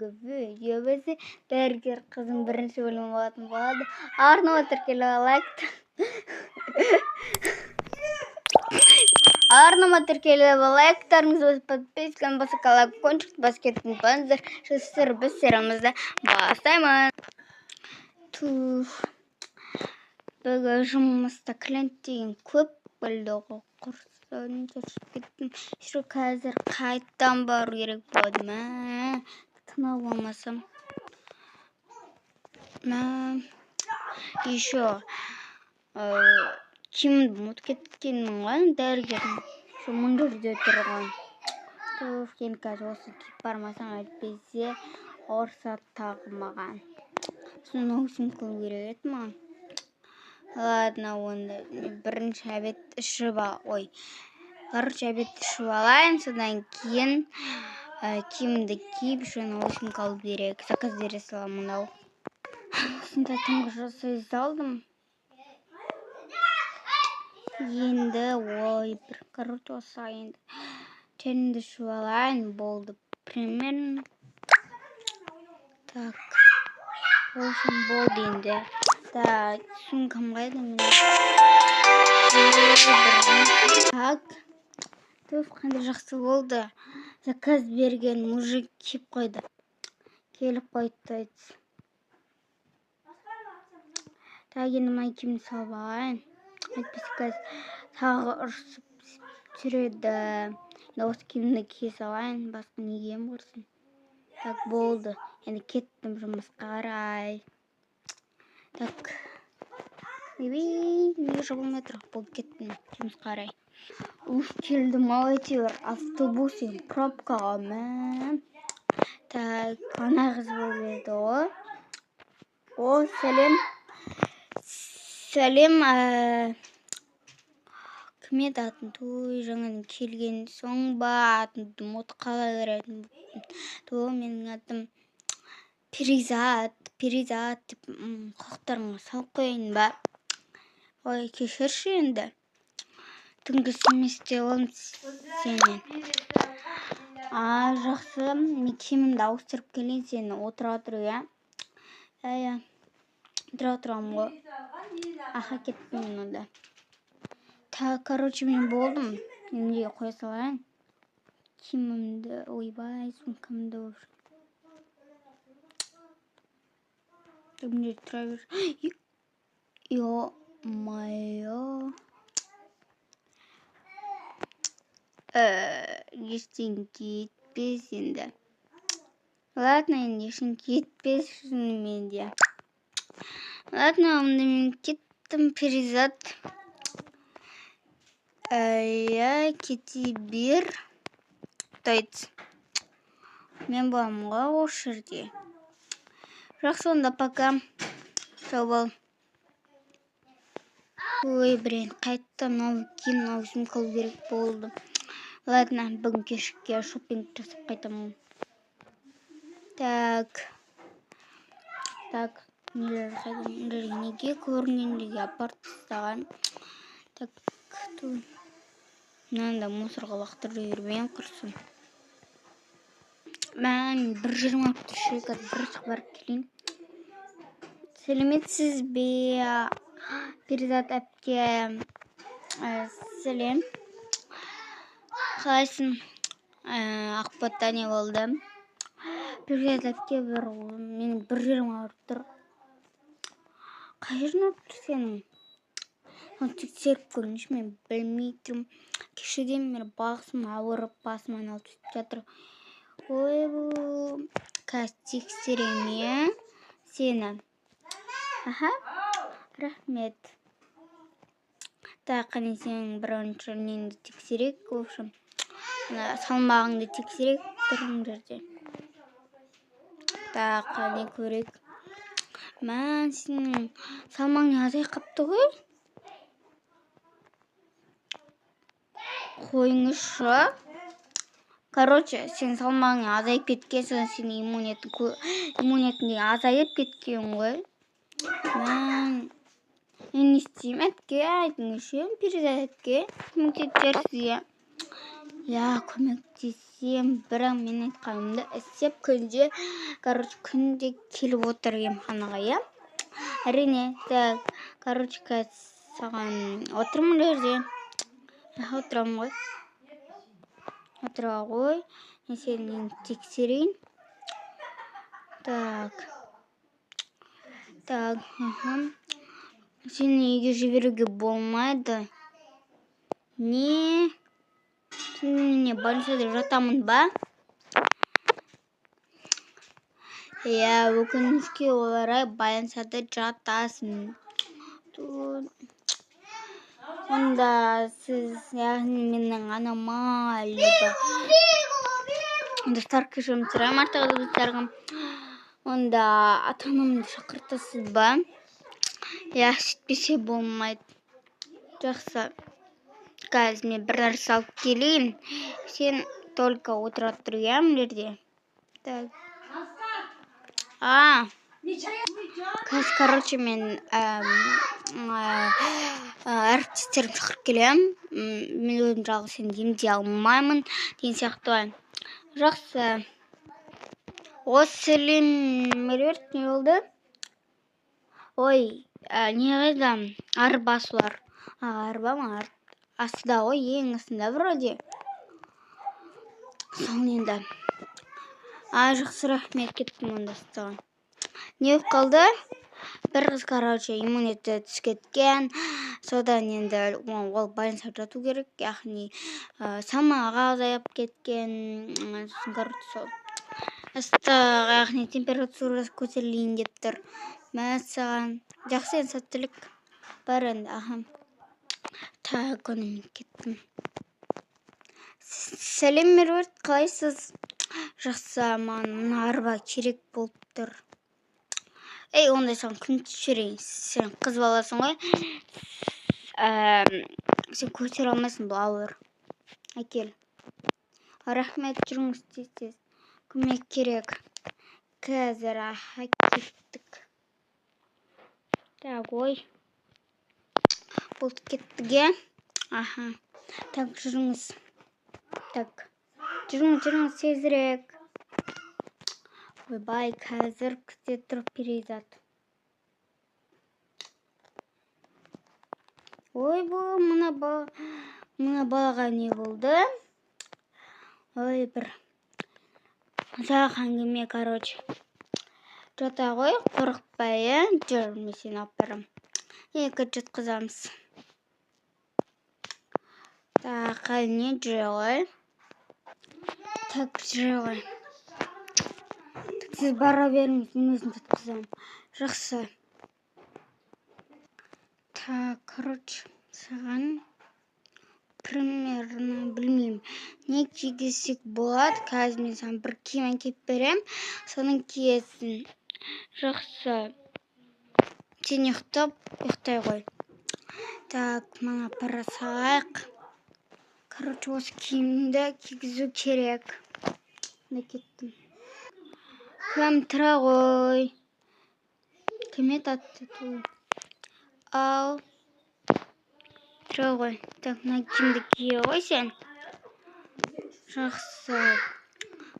бүгінгі видеомызды дәрігер қызың бірінші бөлімі болатын болады. Арнова тіркеліп алайық. Арнама тіркеліп лайктарыңызды басып, подписканы басып, колокольчикті басып кетіңіздер. Шыстыр біз сериалымызды бастаймыз. Бүгін жұмыста клиент деген көп болды ғой. Құрсын шаршап кеттім. Қазір қайттан бару керек болды ма? Тынау болмасам. Еще кимді ұмытып кеткенмін ғой, дәрігердің. Şu мың жерде тұрған. Кейін қазір осы киіп бармасам әйтпесе ұрсат тағылмаған. Сосын наушник қылу керек еді маған. Ладно, онда бірінші обед ішіп алайын, содан кейін киімді киіп, наушник алу керек. Заказ бере саламын ау. Сонда тұңғыш жасай салдым. Енді бір короче осы енді терімді ішіп алайын, болды примерно. Так, осым болды енді. Так, сумкам қайда мен? Так, қандай жақсы болды. Заказ берген мужик киіп қойды. Келіп қойды. Так, енді май киімді салып алайын. Әйтпесе қазір тағы ұрсып жүреді. Осы киімді кие салайын, басқа не кием құрсын. Так, болды. Енді кеттім жұмысқа қарай. Так, не жабылмай тұр, болды кеттім жұмысқа қарай. Келдім, әйтеуір автобусын пробкаға мән. Так, ана қыз болып еді ғой. О, сәлем. Сәлем, кім еді атын? Жаңадан келген соң ба атын ұмытып қала беретін. Менің атым Перизат деп құлақтарыңа салып қояйын ба? Ой, кешірші енді. Түнгі семесте олым сенен. Жақсы, мен киімімді ауыстырып келейін, сені отыра тұру, я? Отыра тұрам ғой. Аха, кеттім мен онда. Так, короче, мен болдым. Енді қоя салайын. Киімімді, ойбай, сумкамды өшір. Мені тұра бер. Ё-майо. Ештеңке етпес енді. Ладно, енді ештеңке етпес шынымен де. Ладно, онда мен кеттім, Перизат. Кете бер. Тайт. Мен боламын ғой осы жерде. Жақсы, онда пока. Сау бол. Ой, блин, қайттан наушник алу керек болды. Ладно, бүгін кешке шоппинг жасап қайтамын. Так, неге көрінгендегі апарып тастаған. Так, мынанда мусорға лақтырып жібермейін құрсын. Мен 1:20 түсіріп бір барып келейін. Сәлеметсіз бе, Перизат әпке? Сәлем. Қалайсың? Ақпатта не болды? Перизат әпке мен 1:20 барып тұр. Қай жерін өріп тұр сенің? Тексеріп көріңізші, мен білмей тұрмын. Кешеден мен бағысым ауырып, басым айналып түсіп жатыр. Ой, бұл қазір тексерем сені. Аха, рахмет. Так, қане сенің бірінші неңді тексерек, в общем, салмағыңды тексерек тұрың жерде. Так, қане көрек. Мән, сенің салмағың азай қапты ғой? Қойыңызшы. Короче, сен салмағың азайып кеткенсің, сен иммунетің азайып кеткен ғой. Мен не істеймін әпке, айтыңызшы, Перизат әпке, көмектесерсіз, Я көмектесем, бірақ мен айтқанымды істеп күнде келіп отыр емханаға, иә? Әрине, так, саған отырмын жерде. Отырамын ғой. Отыра ғой. Мен сені тексерейін. Так, сені үйге жіберуге болмайды. Не? Сен больницада жатамын ба? Иә, өкінішке орай больницада жатасың. Онда сіз, яғни менің анама, либо достар кешірім сұраймын артық достарға. Онда ата-анамды шақыртасыз ба? Я сөйтпесе болмайды. Жақсы. Қазір мен бір нәрсе алып келейін. Сен только отыра тұр, иә, мына жерде? Так. Қазір, мен әріптестерім шақырып келем. Мен өзім жалғыз сені емдей алмаймын, деген сияқты. Жақсы. Сәлем, Меруерт, не болды? Ой, не қайда? Арба солар. Арба ма? Астыда ғой, ең астында вроде. Сол енді. Жақсы, рахмет, кеттім онда астыға. Не болып қалды? Бір қыз, иммунитеті түсіп кеткен. Содан енді ол больницада жату керек, яғни салмағы азайып кеткен. Сол. Астыға, яғни температурасы көтерілейін деп тұр. Мәссаған. Жақсы, енді сәттілік. Бар енді, Так, оны мен кеттім. Сәлем, Меруерт, қалайсыз? Жақсы, маған арба керек болып тұр. Ондай саған күн түсірейін. Сен қыз баласың ғой. Сен көтер алмайсың, бұл ауыр. Әкел. Рахмет, жүріңіз тез. Көмек керек. Қазір, кеттік. Так, ой. Болды кеттіге. Так, жүріңіз. Так. Жүріңіз тезірек. Ойбай, қазір күте тұрып перейзат. Ой, бұл мұна балаға не болды? Ой, бір ұзақ әңгіме, Жата ғой, қорықпай, жүр, мен сені апарам. Екі жатқызамыз. Так, не жүре ғой. Так, жүре ғой. Сіз бара беріңіз, мен өзім жатқызам. Жақсы. Так, саған примерно білмеймін. Не кигізсек болады? Қазір мен саған бір киім әкеп берем, соның киесің. Жақсы. Сен ұйықтай ғой. Так, мана пара салайық. Осы киімді кигізу керек. Не кеттім. Кім тұра ғой. Кіме татты тұр. Ал. Тұра ғой. Так, мына киімді кие ғой сен. Жақсы.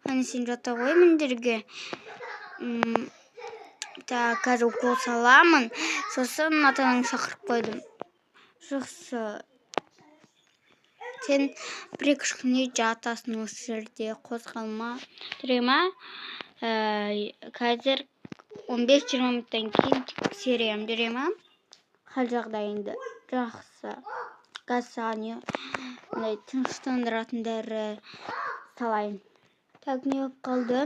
Сен жата ғой міндерге. Так, қазір укол саламын. Сосын атаның шақырып қойдым. Жақсы. Сен бір-екі күнде жатасың осы жерде, қозғалма. Жүре ма? Қазір 15-20 минуттан кейін тексерем, жүре ма? Хал жағдайыңды. Жақсы. Қазір саған тыныштандыратын дәрі салайын. Так, не болып қалды?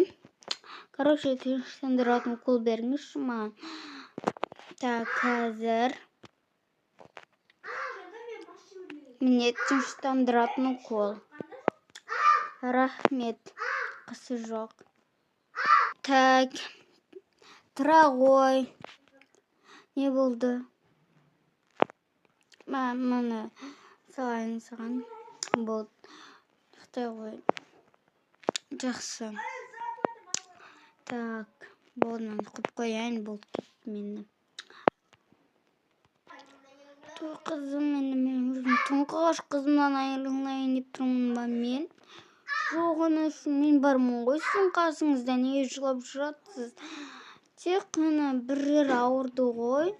Тыныштандыратын укол беріңізші маған. Так, қазір міне тыныштандыратын укол. Рахмет. Қысы жоқ. Так, тұра ғой. Не болды? Мені салайын саған. Болды. Ұйықтай ғой. Жақсы. Так, болды, мен құп қояйын. Болды, кеттім енді. Қызым, мен өзім тұңғыш қызымнан айырылайын деп тұрмын ба мен? Жоқ, анашым, мен бармын ғой сіздің қасыңызда, неге жылап жатсыз? Тек қана бір ауырды ғой.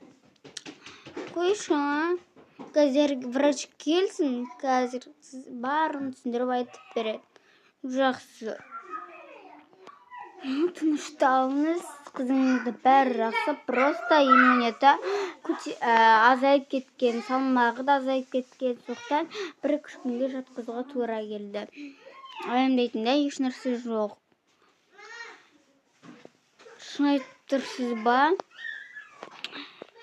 Қойшы, қазір врач келсін, қазір сіз барын түсіндіріп айтып береді. Жақсы. Тынышталыңыз, қызыңызды бәрі жақсы, просто иммунитеті азайып кеткен, салмағы да азайып кеткен, сондықтан 1-2 күнге жатқызуға тура келді. Уайымдайтындай ешнәрсе жоқ. Шын айтып тұрсыз ба?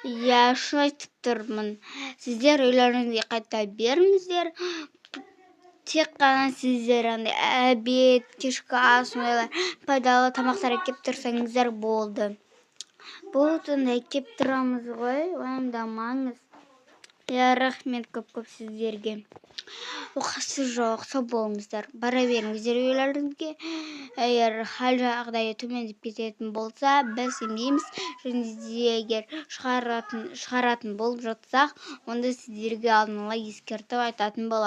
Иә, шын айтып тұрмын. Сіздер үйлеріңізге қайта беріңіздер. Тек қана сіздер обед, кешкі ас, пайдалы тамақтар әкеп тұрсаңыздар болды. Болды, әкеп тұрамыз ғой, уайымдамаңыз. Иә, рахмет көп сіздерге. Оқасы жоқ, сау болыңыздар. Бара беріңіздер үйлеріңізге. Егер хал жағдайы төмендеп кететін болса, біз емдейміз. Және де егер шығаратын болып жатсақ, онда сіздерге алдын ала ескертіп айтатын боламыз.